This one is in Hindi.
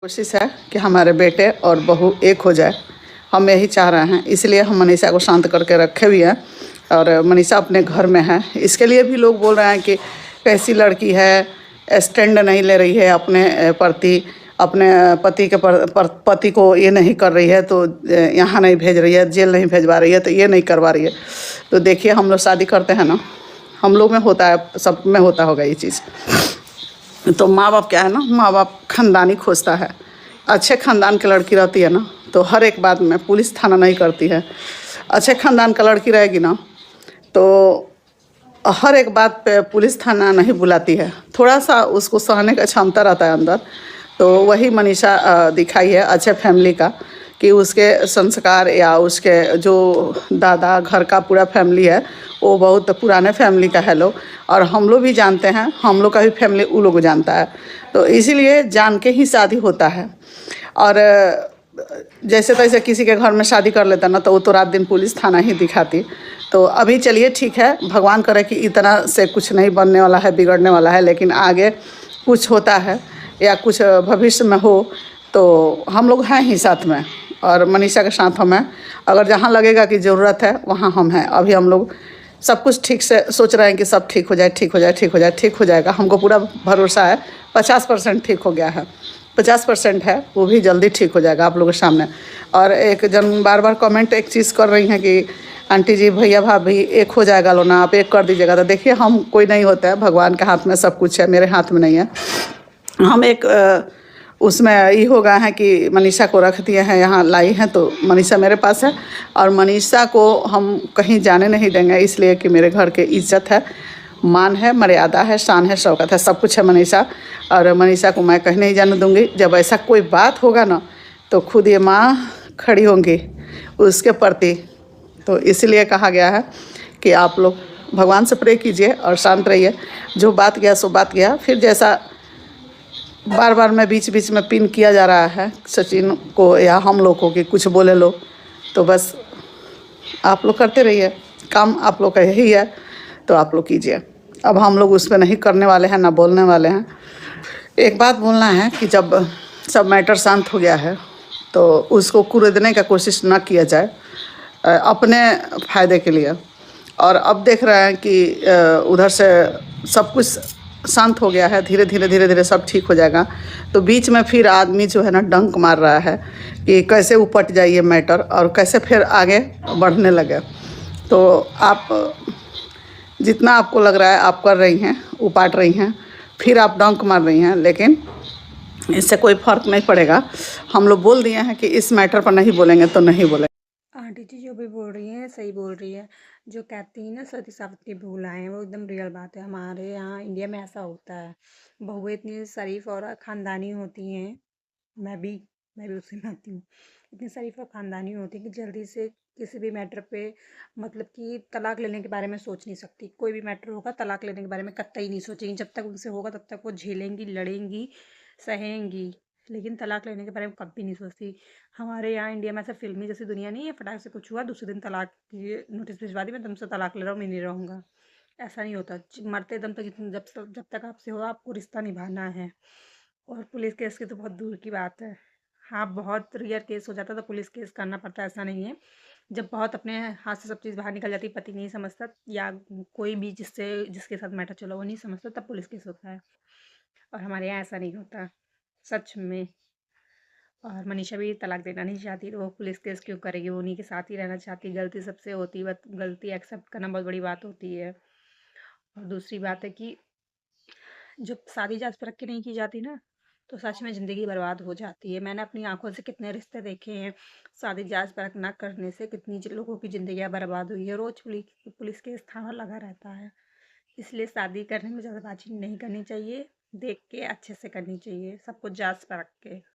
कोशिश है कि हमारे बेटे और बहू एक हो जाए। हम यही चाह रहे हैं, इसलिए हम मनीषा को शांत करके रखे हुए हैं और मनीषा अपने घर में है। इसके लिए भी लोग बोल रहे हैं कि कैसी लड़की है, स्टैंड नहीं ले रही है अपने प्रति, अपने पति के पति को ये नहीं कर रही है, तो यहाँ नहीं भेज रही है, जेल नहीं भेजवा रही है, तो ये नहीं करवा रही है। तो देखिए, हम लोग शादी करते हैं ना, हम लोग में होता है, सब में होता होगा ये चीज़। तो माँ बाप क्या है ना, माँ बाप खानदानी खोजता है। अच्छे खानदान की लड़की रहती है ना, तो हर एक बात में पुलिस थाना नहीं करती है। अच्छे खानदान का लड़की रहेगी ना, तो हर एक बात पे पुलिस थाना नहीं बुलाती है। थोड़ा सा उसको सहने का क्षमता रहता है अंदर। तो वही मनीषा दिखाई है अच्छे फैमिली का, कि उसके संस्कार या उसके जो दादा घर का पूरा फैमिली है, वो बहुत पुराने फैमिली का है लोग। और हम लोग भी जानते हैं, हम लोग का भी फैमिली वो लोग जानता है। तो इसीलिए जान के ही शादी होता है। और जैसे तैसे किसी के घर में शादी कर लेता ना, तो वो तो रात दिन पुलिस थाना ही दिखाती। तो अभी चलिए ठीक है, भगवान करे कि इतना से कुछ नहीं बनने वाला है, बिगड़ने वाला है। लेकिन आगे कुछ होता है या कुछ भविष्य में हो, तो हम लोग हैं ही साथ में, और मनीषा के साथ हम हैं। अगर जहाँ लगेगा कि ज़रूरत है वहाँ हम हैं। अभी हम लोग सब कुछ ठीक से सोच रहे हैं कि सब ठीक हो जाए, ठीक हो जाए, ठीक हो जाए, ठीक हो जाएगा। हमको पूरा भरोसा है, 50% ठीक हो गया है, 50% है, वो भी जल्दी ठीक हो जाएगा आप लोगों के सामने। और एक जन बार बार कमेंट एक चीज़ कर रही हैं कि आंटी जी, भैया भाभी एक हो जाएगा लो ना, आप एक कर दीजिएगा। तो देखिए, हम कोई नहीं होता है, भगवान के हाथ में सब कुछ है, मेरे हाथ में नहीं है। हम एक उसमें ये हो गया है कि मनीषा को रख दिए हैं, यहाँ लाई हैं, तो मनीषा मेरे पास है। और मनीषा को हम कहीं जाने नहीं देंगे, इसलिए कि मेरे घर की इज्जत है, मान है, मर्यादा है, शान है, शौकत है, सब कुछ है मनीषा। और मनीषा को मैं कहीं नहीं जाने दूंगी। जब ऐसा कोई बात होगा ना, तो खुद ये माँ खड़ी होंगी उसके प्रति। तो इसलिए कहा गया है कि आप लोग भगवान से प्रे कीजिए और शांत रहिए। जो बात गया सो बात गया। फिर जैसा बार बार में बीच बीच में पिन किया जा रहा है सचिन को या हम लोग को कि कुछ बोले लो, तो बस आप लोग करते रहिए, काम आप लोग का यही है, तो आप लोग कीजिए। अब हम लोग उस पर नहीं करने वाले हैं, ना बोलने वाले हैं। एक बात बोलना है कि जब सब मैटर शांत हो गया है, तो उसको कुरेदने का कोशिश ना किया जाए अपने फ़ायदे के लिए। और अब देख रहे हैं कि उधर से सब कुछ शांत हो गया है, धीरे धीरे धीरे धीरे सब ठीक हो जाएगा। तो बीच में फिर आदमी जो है ना, डंक मार रहा है कि कैसे उपट जाए ये मैटर और कैसे फिर आगे बढ़ने लगे। तो आप जितना आपको लग रहा है आप कर रही हैं, उपाट रही हैं, फिर आप डंक मार रही हैं, लेकिन इससे कोई फ़र्क नहीं पड़ेगा। हम लोग बोल दिए हैं कि इस मैटर पर नहीं बोलेंगे तो नहीं बोलेंगे। आंटी जी जो भी बोल रही हैं सही बोल रही है। जो कहती हैं ना सती सावित्री भूलाएं हैं, वो एकदम रियल बात है। हमारे यहाँ इंडिया में ऐसा होता है, बहुएं इतनी शरीफ और ख़ानदानी होती हैं। मैं भी मैं भी उसी में आती हूँ। इतनी शरीफ और ख़ानदानी होती है कि जल्दी से किसी भी मैटर पे, मतलब कि तलाक लेने के बारे में सोच नहीं सकती। कोई भी मैटर होगा, तलाक लेने के बारे में कतई नहीं सोचेंगी। जब तक उनसे होगा तब तक वो झेलेंगी, लड़ेंगी, सहेंगी, लेकिन तलाक लेने के बारे में कभी नहीं सोचती। हमारे यहाँ इंडिया में ऐसा फिल्मी जैसी दुनिया नहीं है, फटाक से कुछ हुआ दूसरे दिन तलाक की नोटिस भिजवा दी, मैं तुमसे तलाक ले रहा हूँ, मैं नहीं रहूँगा। ऐसा नहीं होता। मरते दम तक जब तक आपसे हो आपको रिश्ता निभाना है। और पुलिस केस की तो बहुत दूर की बात है। हाँ, बहुत रेयर केस हो जाता है तो पुलिस केस करना पड़ता है, ऐसा नहीं है। जब बहुत अपने हाथ से सब चीज़ बाहर निकल जाती है, पति नहीं समझता या कोई भी जिसके साथ मैटर चला वो नहीं समझता, तब पुलिस केस होता है। और हमारे यहाँ ऐसा नहीं होता, सच में। और मनीषा भी तलाक देना नहीं चाहती, तो वो पुलिस केस क्यों करेगी? वो उन्हीं के साथ ही रहना चाहती। गलती सबसे होती है, बट गलती एक्सेप्ट करना बहुत बड़ी बात होती है। और दूसरी बात है कि जब शादी जांच परख के नहीं की जाती ना, तो सच में ज़िंदगी बर्बाद हो जाती है। मैंने अपनी आंखों से कितने रिश्ते देखे हैं, शादी जांच परख ना करने से कितनी लोगों की ज़िंदगियां बर्बाद हुई है। रोज़ पुलिस केस थाना लगा रहता है। इसलिए शादी करने में जल्दबाजी नहीं करनी चाहिए, देख के अच्छे से करनी चाहिए, सब कुछ जांच परख के।